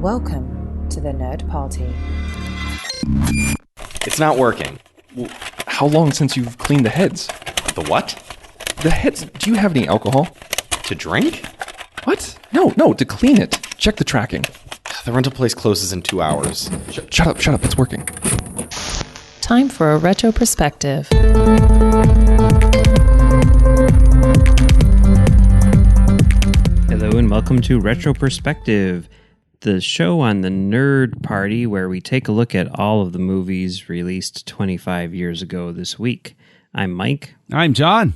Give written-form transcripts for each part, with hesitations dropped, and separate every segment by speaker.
Speaker 1: Welcome to the Nerd Party.
Speaker 2: It's not working.
Speaker 3: Well, how long since you've cleaned the heads?
Speaker 2: The what?
Speaker 3: The heads. Do you have any alcohol?
Speaker 2: To drink?
Speaker 3: What? No, to clean it. Check the tracking.
Speaker 2: The rental place closes in 2 hours.
Speaker 3: Shut up, it's working.
Speaker 1: Time for a retro perspective.
Speaker 4: Hello and welcome to Retro Perspective, the show on the Nerd Party where we take a look at all of the movies released 25 years ago this week. I'm Mike.
Speaker 5: I'm John.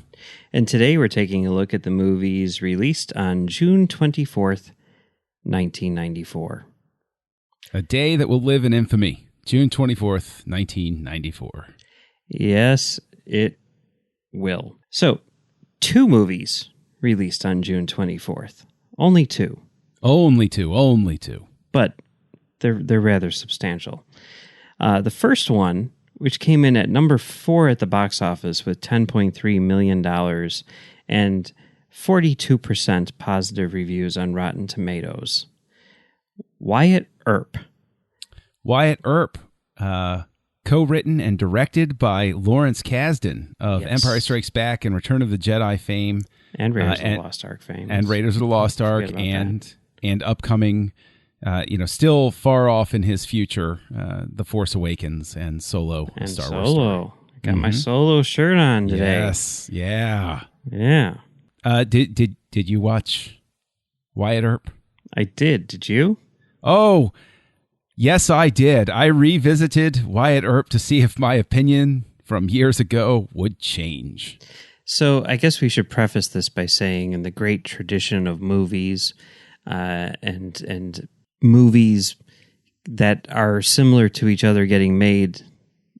Speaker 4: And today we're taking a look at the movies released on June 24th, 1994.
Speaker 5: A day that will live in infamy. June 24th, 1994.
Speaker 4: Yes, it will. So, 2 movies released on June 24th. Only 2.
Speaker 5: Only two.
Speaker 4: But they're rather substantial. The first one, which came in at number 4 at the box office with $10.3 million and 42% positive reviews on Rotten Tomatoes. Wyatt Earp.
Speaker 5: Wyatt Earp, co-written and directed by Lawrence Kasdan of Empire Strikes Back and Return of the Jedi fame.
Speaker 4: And Raiders of the Lost Ark fame.
Speaker 5: And Raiders of the Lost Ark and upcoming, still far off in his future, The Force Awakens and Solo,
Speaker 4: and
Speaker 5: Star
Speaker 4: Solo.
Speaker 5: Wars story.
Speaker 4: I got my Solo shirt on today.
Speaker 5: Yes, yeah.
Speaker 4: Yeah.
Speaker 5: Did you watch Wyatt Earp?
Speaker 4: I did. Did you?
Speaker 5: Oh, yes, I did. I revisited Wyatt Earp to see if my opinion from years ago would change.
Speaker 4: So I guess we should preface this by saying in the great tradition of movies and movies that are similar to each other getting made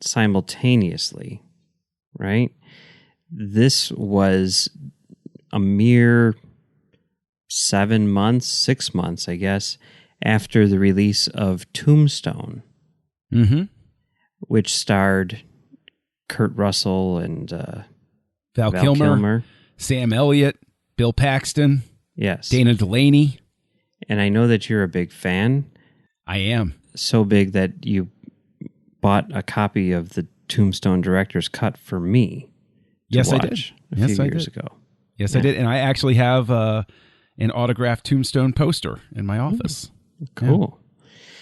Speaker 4: simultaneously, right? This was a mere 6 months, I guess, after the release of Tombstone, which starred Kurt Russell and Val Kilmer,
Speaker 5: Sam Elliott, Bill Paxton,
Speaker 4: yes,
Speaker 5: Dana Delaney.
Speaker 4: And I know that you're a big fan.
Speaker 5: I am.
Speaker 4: So big that you bought a copy of the Tombstone director's cut for me.
Speaker 5: Yes, I did.
Speaker 4: A few years ago.
Speaker 5: Yes, I did. And I actually have an autographed Tombstone poster in my office.
Speaker 4: Cool.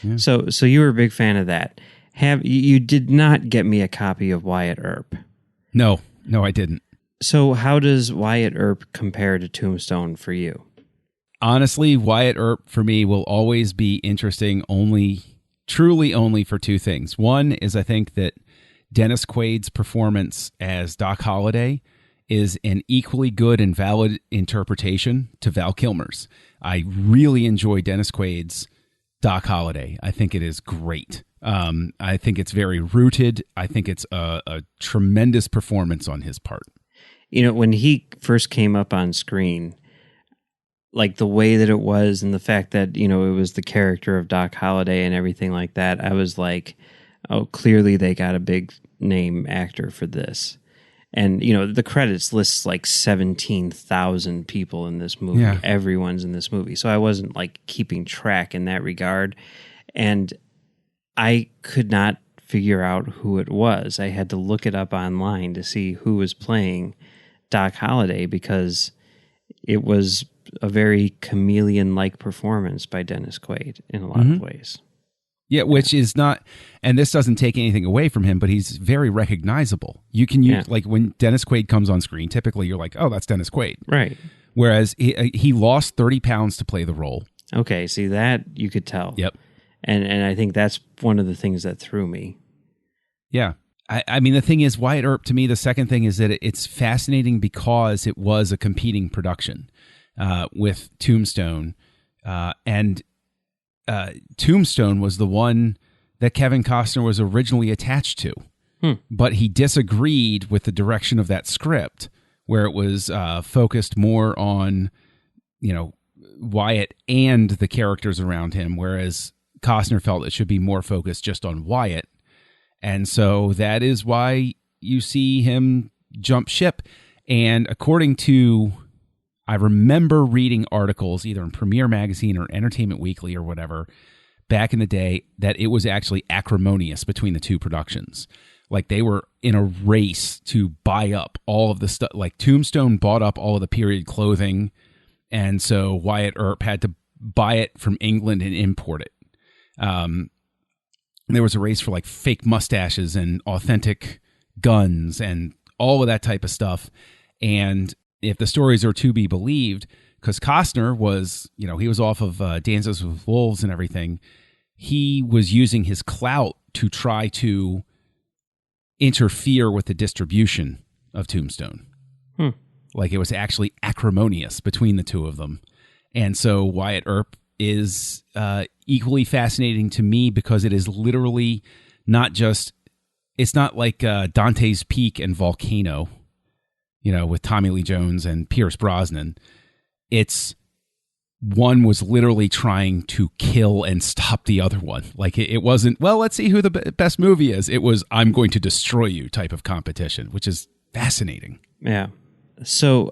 Speaker 5: Yeah.
Speaker 4: So you were a big fan of that. You did not get me a copy of Wyatt Earp?
Speaker 5: No, I didn't.
Speaker 4: So how does Wyatt Earp compare to Tombstone for you?
Speaker 5: Honestly, Wyatt Earp for me will always be interesting truly only for 2 things. One is I think that Dennis Quaid's performance as Doc Holliday is an equally good and valid interpretation to Val Kilmer's. I really enjoy Dennis Quaid's Doc Holliday. I think it is great. I think it's very rooted. I think it's a tremendous performance on his part.
Speaker 4: You know, when he first came up on screen, like the way that it was and the fact that, it was the character of Doc Holliday and everything like that, I was like, oh, clearly they got a big name actor for this. And, the credits lists like 17,000 people in this movie. Yeah. Everyone's in this movie. So I wasn't like keeping track in that regard. And I could not figure out who it was. I had to look it up online to see who was playing Doc Holliday because it was a very chameleon-like performance by Dennis Quaid in a lot of ways.
Speaker 5: Yeah, which is not, and this doesn't take anything away from him, but he's very recognizable. You can use, like when Dennis Quaid comes on screen, typically you're like, oh, that's Dennis Quaid.
Speaker 4: Right.
Speaker 5: Whereas he lost 30 pounds to play the role.
Speaker 4: Okay, see that you could tell.
Speaker 5: Yep.
Speaker 4: And I think that's one of the things that threw me.
Speaker 5: Yeah. I mean, the thing is, Wyatt Earp, to me, the second thing is that it's fascinating because it was a competing production with Tombstone. And Tombstone was the one that Kevin Costner was originally attached to. But he disagreed with the direction of that script, where it was focused more on, Wyatt and the characters around him, whereas Costner felt it should be more focused just on Wyatt. And so that is why you see him jump ship. And according to, I remember reading articles either in Premiere Magazine or Entertainment Weekly or whatever, back in the day that it was actually acrimonious between the two productions. Like they were in a race to buy up all of the stuff. Like Tombstone bought up all of the period clothing, and so Wyatt Earp had to buy it from England and import it. There was a race for like fake mustaches and authentic guns and all of that type of stuff. And if the stories are to be believed, because Costner was, he was off of Dances with Wolves and everything, he was using his clout to try to interfere with the distribution of Tombstone. Like it was actually acrimonious between the two of them. And so Wyatt Earp is equally fascinating to me because it is literally not just, it's not like Dante's Peak and Volcano, with Tommy Lee Jones and Pierce Brosnan. It's one was literally trying to kill and stop the other one. Like it wasn't, well, let's see who the best movie is. It was, I'm going to destroy you type of competition, which is fascinating.
Speaker 4: Yeah. So,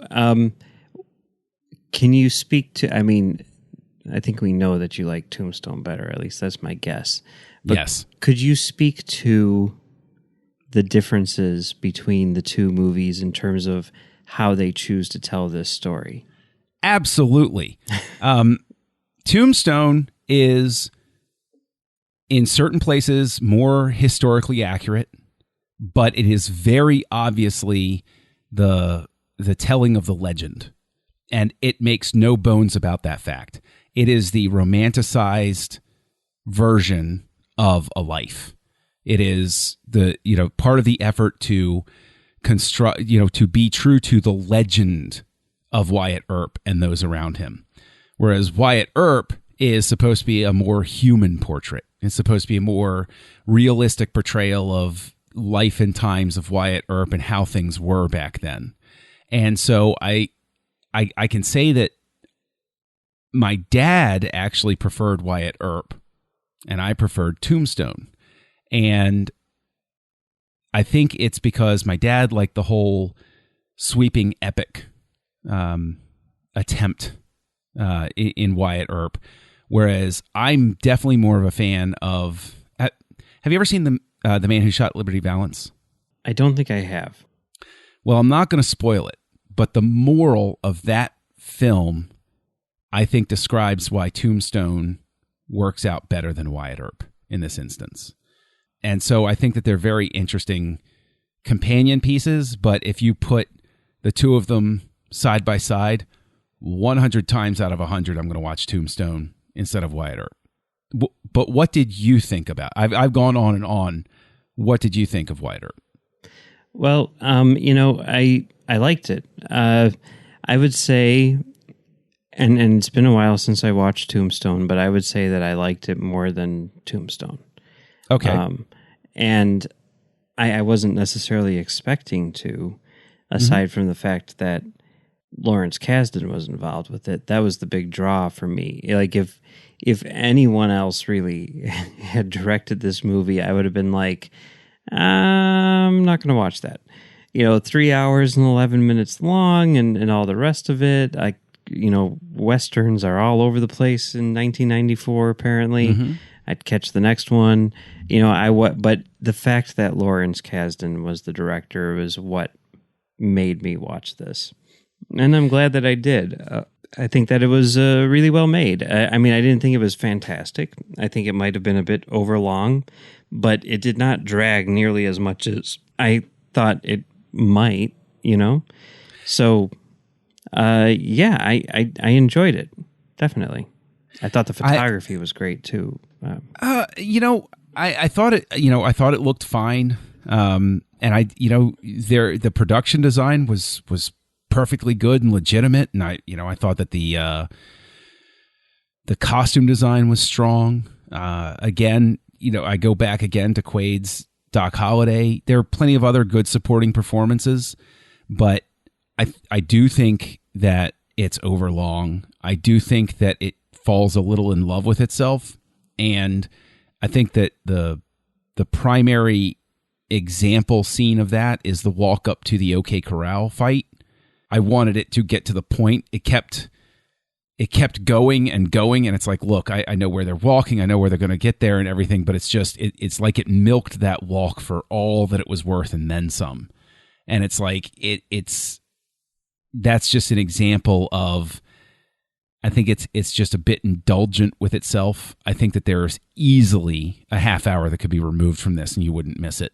Speaker 4: can you speak to, I think we know that you like Tombstone better, at least that's my guess. But
Speaker 5: yes.
Speaker 4: Could you speak to the differences between the two movies in terms of how they choose to tell this story?
Speaker 5: Absolutely. Tombstone is, in certain places, more historically accurate, but it is very obviously the telling of the legend. And it makes no bones about that fact. It is the romanticized version of a life. It is the, part of the effort to construct, to be true to the legend of Wyatt Earp and those around him. Whereas Wyatt Earp is supposed to be a more human portrait. It's supposed to be a more realistic portrayal of life and times of Wyatt Earp and how things were back then. And so I can say that my dad actually preferred Wyatt Earp and I preferred Tombstone. And I think it's because my dad liked the whole sweeping epic attempt in Wyatt Earp, whereas I'm definitely more of a fan of. Have you ever seen the Man Who Shot Liberty Valance?
Speaker 4: I don't think I have.
Speaker 5: Well, I'm not going to spoil it, but the moral of that film, I think, describes why Tombstone works out better than Wyatt Earp in this instance. And so I think that they're very interesting companion pieces, but if you put the two of them side by side, 100 times out of 100, I'm going to watch Tombstone instead of Wyatt Earp. But what did you think about? I've gone on and on. What did you think of Wyatt Earp?
Speaker 4: Well, I liked it. I would say, and it's been a while since I watched Tombstone, but I would say that I liked it more than Tombstone.
Speaker 5: Okay.
Speaker 4: And I wasn't necessarily expecting to, aside from the fact that Lawrence Kasdan was involved with it. That was the big draw for me. Like if anyone else really had directed this movie, I would have been like, I'm not going to watch that. 3 hours and 11 minutes long and all the rest of it. Westerns are all over the place in 1994, apparently. Mm-hmm. I'd catch the next one. But the fact that Lawrence Kasdan was the director was what made me watch this. And I'm glad that I did. I think that it was really well made. I didn't think it was fantastic. I think it might have been a bit overlong, but it did not drag nearly as much as I thought it might, So, I enjoyed it. Definitely. I thought the photography was great too.
Speaker 5: I thought it, I thought it looked fine. And the production design was perfectly good and legitimate. And I thought that the costume design was strong. Again, I go back again to Quaid's Doc Holliday. There are plenty of other good supporting performances, but I do think that it's overlong. I do think that it falls a little in love with itself. And I think that the primary example scene of that is the walk up to the OK Corral fight. I wanted it to get to the point. It kept it kept going and going, and it's like, look, I know where they're walking, I know where they're going to get there and everything, but it's just, it's like it milked that walk for all that it was worth and then some. And it's like, that's just an example of, I think it's just a bit indulgent with itself. I think that there's easily a half hour that could be removed from this and you wouldn't miss it.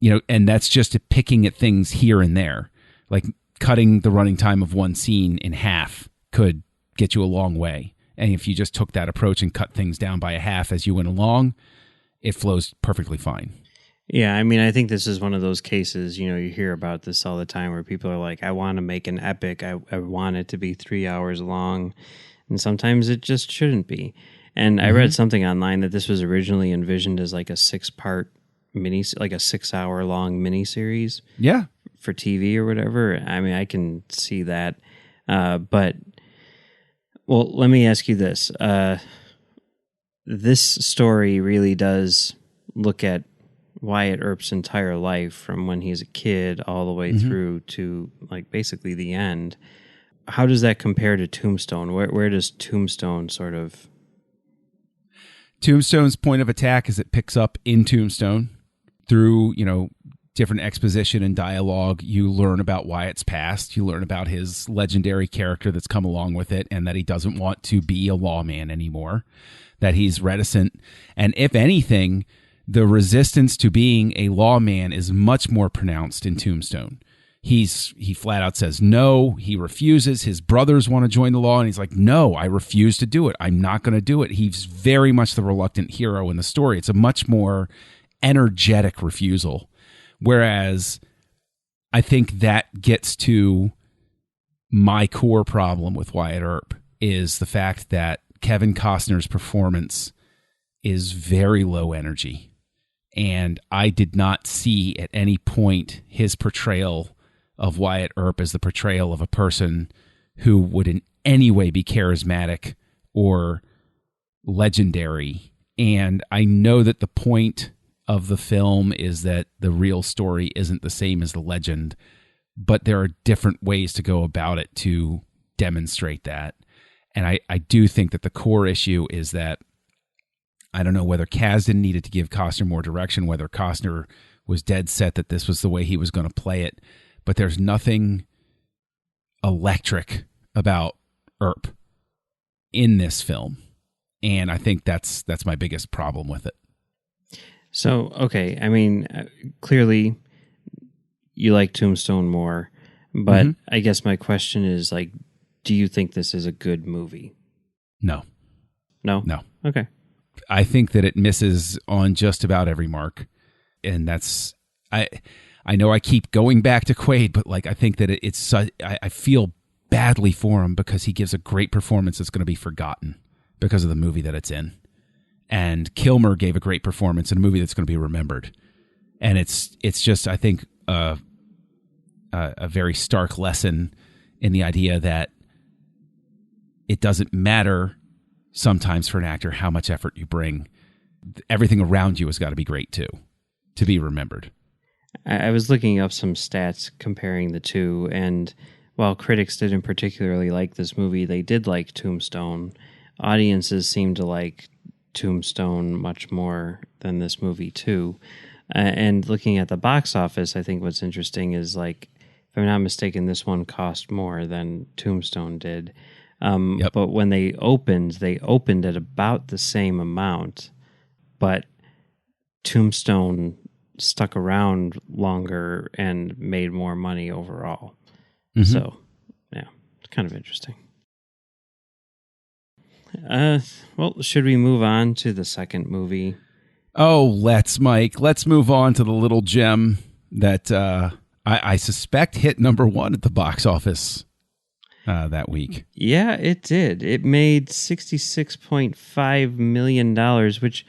Speaker 5: You know, and that's just picking at things here and there. Like cutting the running time of one scene in half could get you a long way. And if you just took that approach and cut things down by a half as you went along, it flows perfectly fine.
Speaker 4: Yeah, I mean, I think this is one of those cases, you know, you hear about this all the time where people are like, I want to make an epic. I want it to be 3 hours long. And sometimes it just shouldn't be. And I read something online that this was originally envisioned as like a 6-part like a 6-hour long miniseries.
Speaker 5: Yeah.
Speaker 4: For TV or whatever. I mean, I can see that. But, well, let me ask you this. This story really does look at Wyatt Earp's entire life from when he's a kid all the way through to like basically the end. How does that compare to Tombstone? Where does Tombstone sort of...
Speaker 5: Tombstone's point of attack is it picks up in Tombstone through, you know, different exposition and dialogue. You learn about Wyatt's past. You learn about his legendary character that's come along with it, and that he doesn't want to be a lawman anymore, that he's reticent. And if anything, the resistance to being a lawman is much more pronounced in Tombstone. He flat out says no. He refuses. His brothers want to join the law, and he's like, no, I refuse to do it. I'm not going to do it. He's very much the reluctant hero in the story. It's a much more energetic refusal. Whereas I think that gets to my core problem with Wyatt Earp is the fact that Kevin Costner's performance is very low energy. And I did not see at any point his portrayal of Wyatt Earp as the portrayal of a person who would in any way be charismatic or legendary. And I know that the point of the film is that the real story isn't the same as the legend, but there are different ways to go about it to demonstrate that. And I do think that the core issue is that I don't know whether Kasdan needed to give Costner more direction, whether Costner was dead set that this was the way he was going to play it, but there's nothing electric about Earp in this film. And I think that's my biggest problem with it.
Speaker 4: So, okay, I mean, clearly you like Tombstone more, but I guess my question is, like, do you think this is a good movie?
Speaker 5: No.
Speaker 4: No?
Speaker 5: No.
Speaker 4: Okay.
Speaker 5: I think that it misses on just about every mark. And that's, I know I keep going back to Quaid, but like, I think that it's, I feel badly for him because he gives a great performance that's going to be forgotten because of the movie that it's in. And Kilmer gave a great performance in a movie that's going to be remembered. And it's just, I think, a very stark lesson in the idea that it doesn't matter sometimes for an actor how much effort you bring. Everything around you has got to be great too, to be remembered.
Speaker 4: I was looking up some stats comparing the two, and while critics didn't particularly like this movie, they did like Tombstone. Audiences seemed to like Tombstone much more than this movie too. And looking at the box office, I think what's interesting is, like, if I'm not mistaken, this one cost more than Tombstone did.
Speaker 5: Yep.
Speaker 4: But when they opened at about the same amount, but Tombstone stuck around longer and made more money overall. So, yeah, it's kind of interesting. Well, should we move on to the second movie?
Speaker 5: Oh, let's move on to the little gem that I suspect hit number one at the box office that week.
Speaker 4: Yeah, it did. It made $66.5 million, which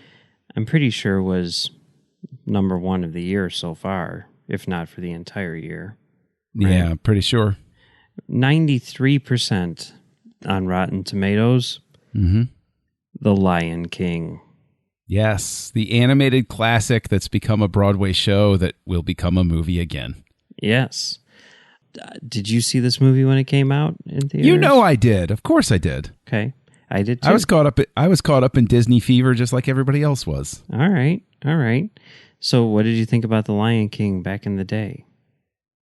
Speaker 4: I'm pretty sure was number one of the year so far, if not for the entire year. Right?
Speaker 5: Yeah, pretty sure.
Speaker 4: 93% on Rotten Tomatoes. The Lion King.
Speaker 5: Yes, the animated classic that's become a Broadway show that will become a movie again.
Speaker 4: Yes. did you see this movie when it came out in theaters?
Speaker 5: You know I did. Of course I did.
Speaker 4: Okay. I did too.
Speaker 5: I was caught up in Disney fever just like everybody else was.
Speaker 4: All right. So what did you think about The Lion King back in the day?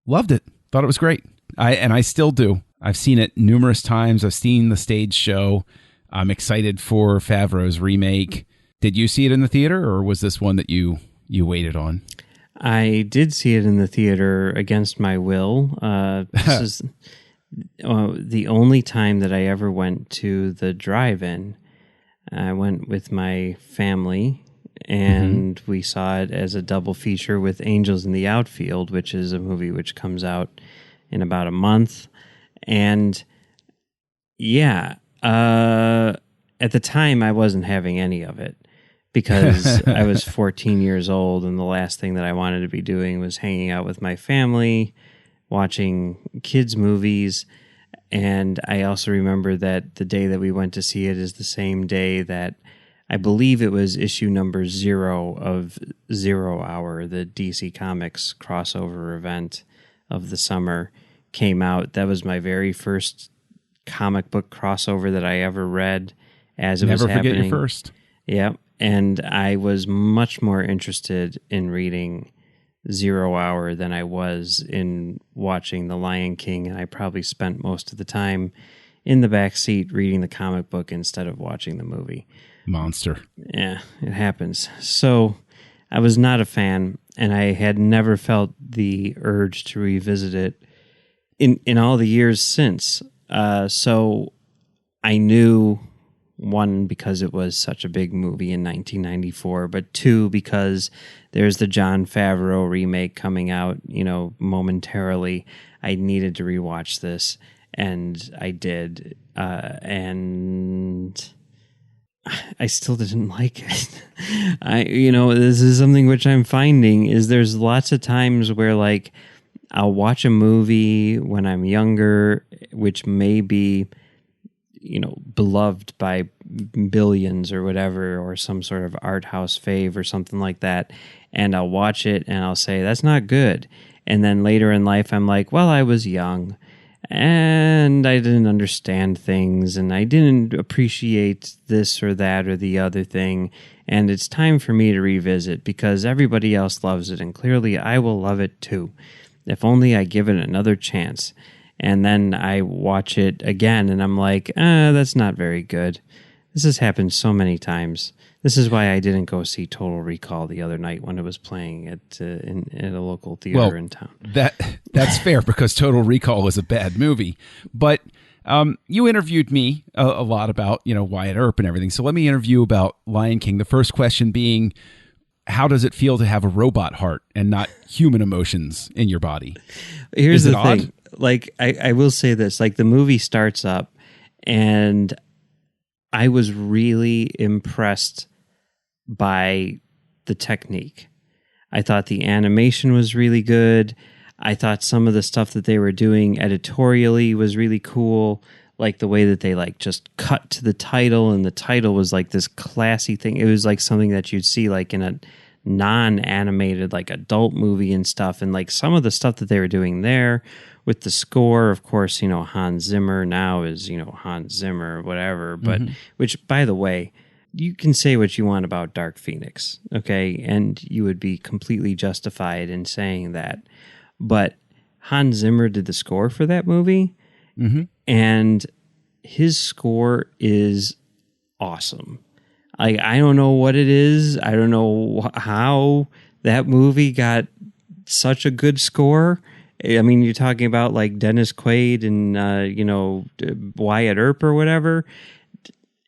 Speaker 5: Loved it. Thought it was great. I still do. I've seen it numerous times. I've seen the stage show. I'm excited for Favreau's remake. Did you see it in the theater, or was this one that you waited on?
Speaker 4: I did see it in the theater against my will. This is the only time that I ever went to the drive-in. I went with my family, and we saw it as a double feature with Angels in the Outfield, which is a movie which comes out in about a month. And yeah, at the time I wasn't having any of it because I was 14 years old, and the last thing that I wanted to be doing was hanging out with my family, watching kids' movies. And I also remember that the day that we went to see it is the same day that I believe it was issue number 0 of 0 Hour, the DC Comics crossover event of the summer, came out. That was my very first comic book crossover that I ever read as it was happening.
Speaker 5: Never forget your first.
Speaker 4: Yeah, and I was much more interested in reading 0 Hour than I was in watching The Lion King, and I probably spent most of the time in the back seat reading the comic book instead of watching the movie.
Speaker 5: Monster.
Speaker 4: Yeah, it happens. So I was not a fan, and I had never felt the urge to revisit it in all the years since. So I knew, one, because it was such a big movie in 1994, but two, because there's the Jon Favreau remake coming out, momentarily. I needed to rewatch this, and I did. And I still didn't like it. This is something which I'm finding is there's lots of times where, like, I'll watch a movie when I'm younger, which may be, beloved by billions or whatever, or some sort of art house fave or something like that. And I'll watch it and I'll say, that's not good. And then later in life, I'm like, well, I was young and I didn't understand things and I didn't appreciate this or that or the other thing. And it's time for me to revisit because everybody else loves it. And clearly I will love it too, if only I give it another chance. And then I watch it again and I'm like, that's not very good. This has happened so many times. This is why I didn't go see Total Recall the other night when it was playing at a local theater in town.
Speaker 5: That's fair because Total Recall was a bad movie. But you interviewed me a lot about Wyatt Earp and everything. So let me interview about Lion King. The first question being, how does it feel to have a robot heart and not human emotions in your body?
Speaker 4: Here's the thing.
Speaker 5: Odd?
Speaker 4: Like, I will say this. Like, the movie starts up, and I was really impressed by the technique. I thought the animation was really good. I thought some of the stuff that they were doing editorially was really cool. Like the way that they just cut to the title, and the title was like this classy thing. It was like something that you'd see like in a non-animated adult movie and stuff. And like some of the stuff that they were doing there with the score, of course, Hans Zimmer now is, Hans Zimmer, whatever. But which, by the way, you can say what you want about Dark Phoenix, okay? And you would be completely justified in saying that. But Hans Zimmer did the score for that movie, and his score is awesome. I don't know what it is. I don't know how that movie got such a good score. I mean, you're talking about like Dennis Quaid and, Wyatt Earp or whatever.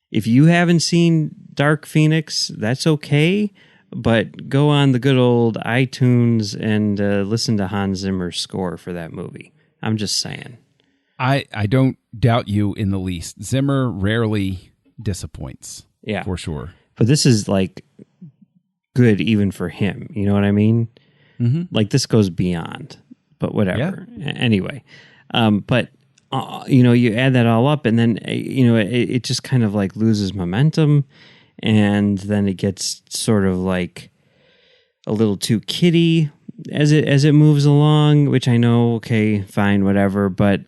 Speaker 4: If you haven't seen Dark Phoenix, that's okay. But go on the good old iTunes and listen to Hans Zimmer's score for that movie. I'm just saying.
Speaker 5: I don't doubt you in the least. Zimmer rarely disappoints.
Speaker 4: Yeah.
Speaker 5: For sure.
Speaker 4: But this is good even for him. You know what I mean? Like this goes beyond. But whatever. Yeah. Anyway, but you add that all up, and then it just kind of loses momentum, and then it gets sort of a little too kiddie. as it moves along, which I know, okay, fine, whatever, but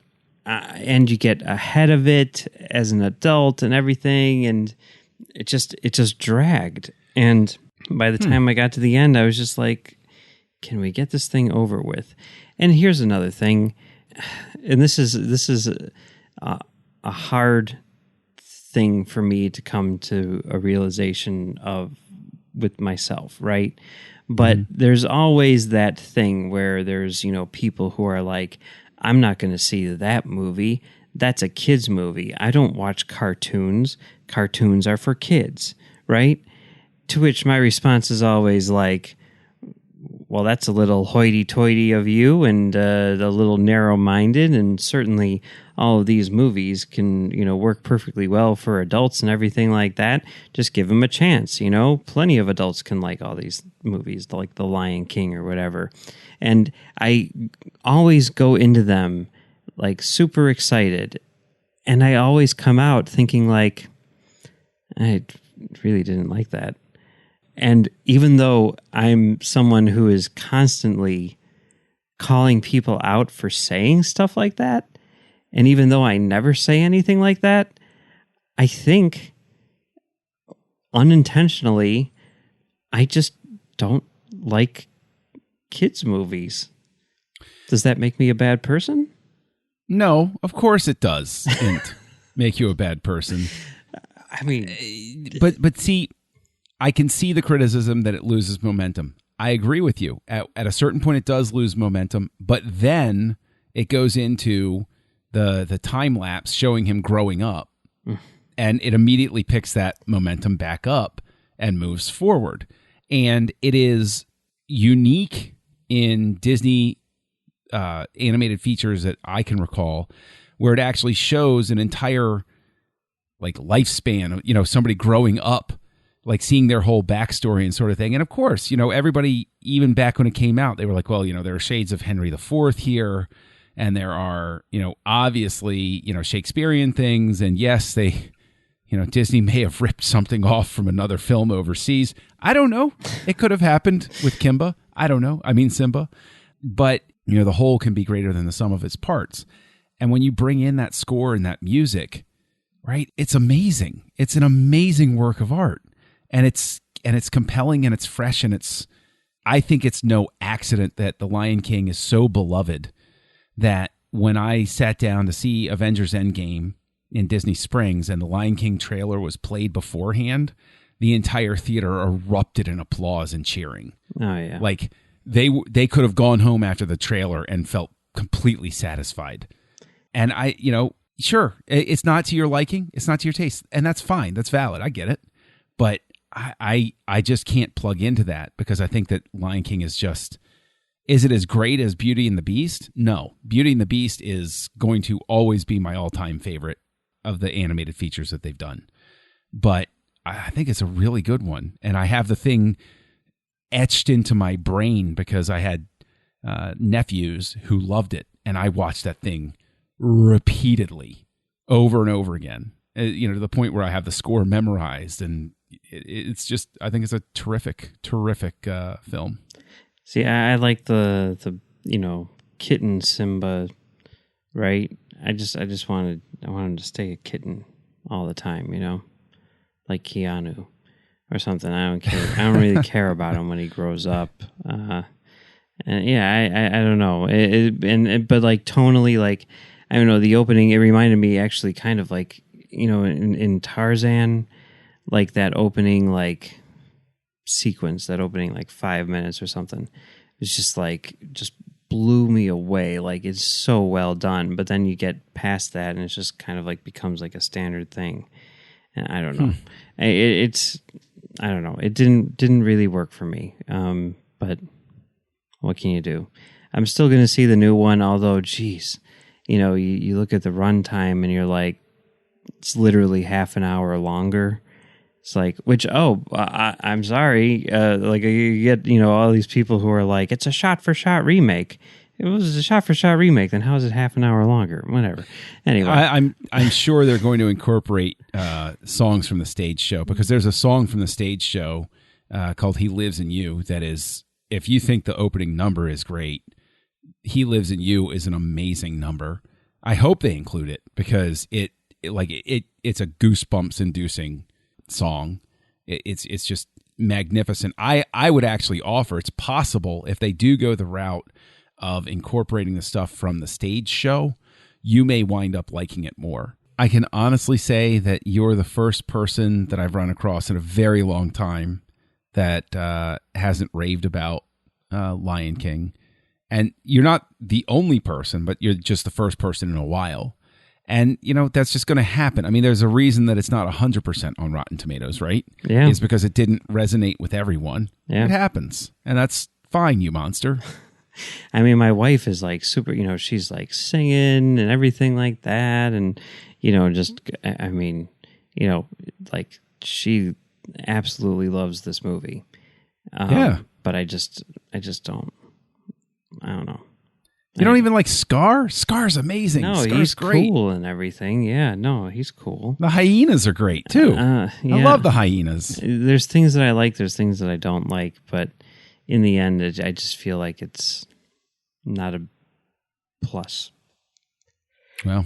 Speaker 4: and you get ahead of it as an adult and everything, and it just dragged. And by the time I got to the end, I was just like, can we get this thing over with? And here's another thing, and this is a hard thing for me to come to a realization of with myself, right? But there's always that thing where there's, people who are like, I'm not going to see that movie. That's a kid's movie. I don't watch cartoons. Cartoons are for kids, right? To which my response is always like, well, that's a little hoity-toity of you and a little narrow-minded, and certainly all of these movies can, work perfectly well for adults and everything like that. Just give them a chance, Plenty of adults can like all these movies, like The Lion King or whatever. And I always go into them like super excited, and I always come out thinking like, I really didn't like that. And even though I'm someone who is constantly calling people out for saying stuff like that, and even though I never say anything like that, I think unintentionally, I just don't like kids' movies. Does that make me a bad person?
Speaker 5: No, of course it does. Make you a bad person.
Speaker 4: I mean,
Speaker 5: but see, I can see the criticism that it loses momentum. I agree with you. At a certain point, it does lose momentum, but then it goes into the time lapse showing him growing up, and it immediately picks that momentum back up and moves forward. And it is unique in Disney animated features that I can recall, where it actually shows an entire like lifespan, somebody growing up, like seeing their whole backstory and sort of thing. And of course, everybody, even back when it came out, they were like, well, there are shades of Henry IV here, and there are, obviously, Shakespearean things. And yes, they, Disney may have ripped something off from another film overseas. I don't know. It could have happened with Kimba. I don't know. I mean, Simba. But, the whole can be greater than the sum of its parts. And when you bring in that score and that music, right, it's amazing. It's an amazing work of art. And it's compelling, and it's fresh, and I think it's no accident that The Lion King is so beloved that when I sat down to see Avengers Endgame in Disney Springs and the Lion King trailer was played beforehand, the entire theater erupted in applause and cheering.
Speaker 4: Oh yeah.
Speaker 5: Like they could have gone home after the trailer and felt completely satisfied. And I, sure, it's not to your liking, it's not to your taste, and that's fine. That's valid. I get it. But I just can't plug into that, because I think that Lion King is it as great as Beauty and the Beast? No. Beauty and the Beast is going to always be my all-time favorite of the animated features that they've done. But I think it's a really good one. And I have the thing etched into my brain because I had nephews who loved it, and I watched that thing repeatedly over and over again, to the point where I have the score memorized, and it's just, I think it's a terrific film.
Speaker 4: See, I like the kitten Simba, right? I wanted him to stay a kitten all the time, like Keanu or something. I don't care. I don't really care about him when he grows up. And yeah, I don't know. But like tonally, like, I don't know, the opening, it reminded me actually kind of like, in Tarzan, like that opening, like sequence, that opening like 5 minutes or something. It's just blew me away. Like, it's so well done. But then you get past that, and it's just kind of like becomes like a standard thing. And I don't know. I don't know. It didn't really work for me. But what can you do? I'm still going to see the new one, although, geez, you look at the runtime and you're like, it's literally half an hour longer. It's like, I'm sorry. Like, you get, all these people who are like, it's a shot-for-shot remake. It was a shot-for-shot remake. Then how is it half an hour longer? Whatever. Anyway.
Speaker 5: I'm sure they're going to incorporate songs from the stage show, because there's a song from the stage show called He Lives in You that is if you think the opening number is great, He Lives in You is an amazing number. I hope they include it because it's a goosebumps inducing song. It's just magnificent. I would actually offer, it's possible if they do go the route of incorporating the stuff from the stage show, you may wind up liking it more. I can honestly say that you're the first person that I've run across in a very long time that hasn't raved about Lion King. And you're not the only person, but you're just the first person in a while. And, that's just going to happen. I mean, there's a reason that it's not 100% on Rotten Tomatoes, right?
Speaker 4: Yeah.
Speaker 5: It's because it didn't resonate with everyone. Yeah. It happens. And that's fine, you monster.
Speaker 4: I mean, my wife is like super, she's like singing and everything like that. And, like she absolutely loves this movie.
Speaker 5: Yeah.
Speaker 4: But I just don't know.
Speaker 5: You don't even like Scar? Scar's amazing.
Speaker 4: No,
Speaker 5: Scar's
Speaker 4: he's
Speaker 5: great.
Speaker 4: Cool and everything. Yeah, no, he's cool.
Speaker 5: The hyenas are great, too.
Speaker 4: Yeah.
Speaker 5: I love the hyenas.
Speaker 4: There's things that I like, there's things that I don't like, but in the end, I just feel like it's not a plus.
Speaker 5: Well,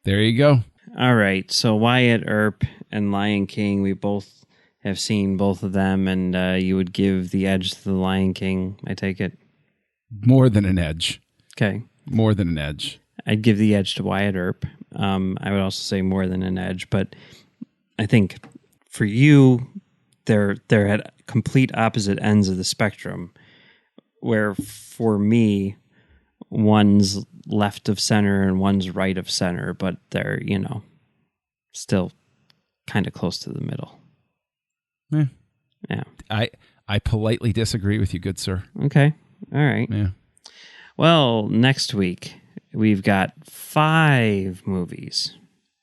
Speaker 5: there you go.
Speaker 4: All right, so Wyatt Earp and Lion King, we both have seen both of them, and you would give the edge to the Lion King, I take it?
Speaker 5: More than an edge.
Speaker 4: Okay.
Speaker 5: More than an edge.
Speaker 4: I'd give the edge to Wyatt Earp. I would also say more than an edge, but I think for you, they're at complete opposite ends of the spectrum, where for me, one's left of center and one's right of center, but they're, still kind of close to the middle. Yeah.
Speaker 5: I politely disagree with you, good sir.
Speaker 4: Okay. All right.
Speaker 5: Yeah.
Speaker 4: Well, next week, we've got 5 movies.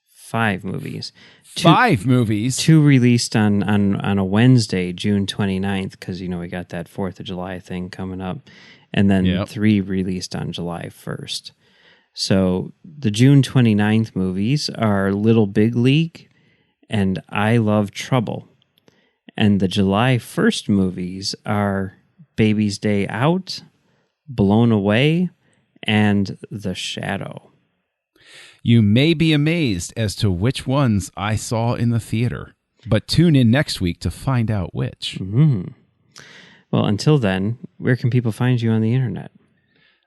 Speaker 4: 5 movies.
Speaker 5: 5 movies?
Speaker 4: 2 released on a Wednesday, June 29th, because, we got that 4th of July thing coming up. And then 3 released on July 1st. So the June 29th movies are Little Big League and I Love Trouble. And the July 1st movies are Baby's Day Out, Blown Away, and The Shadow.
Speaker 5: You may be amazed as to which ones I saw in the theater, but tune in next week to find out which.
Speaker 4: Mm-hmm. Well, until then, where can people find you on the internet?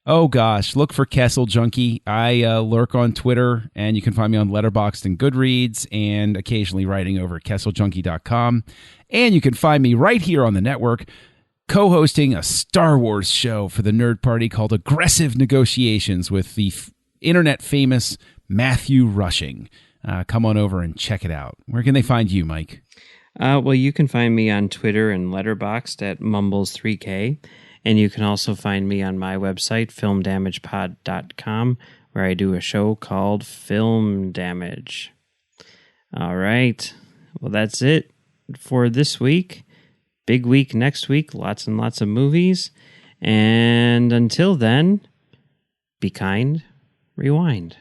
Speaker 5: Oh, gosh. Look for Kessel Junkie. I lurk on Twitter, and you can find me on Letterboxd and Goodreads, and occasionally writing over at kesseljunkie.com. And you can find me right here on the network, co-hosting a Star Wars show for the Nerd Party called Aggressive Negotiations with the internet famous Matthew Rushing. Come on over and check it out. Where can they find you, Mike?
Speaker 4: Well, you can find me on Twitter and Letterboxd at Mumbles3K. And you can also find me on my website, filmdamagepod.com, where I do a show called Film Damage. All right. Well, that's it for this week. Big week next week. Lots and lots of movies. And until then, be kind, rewind.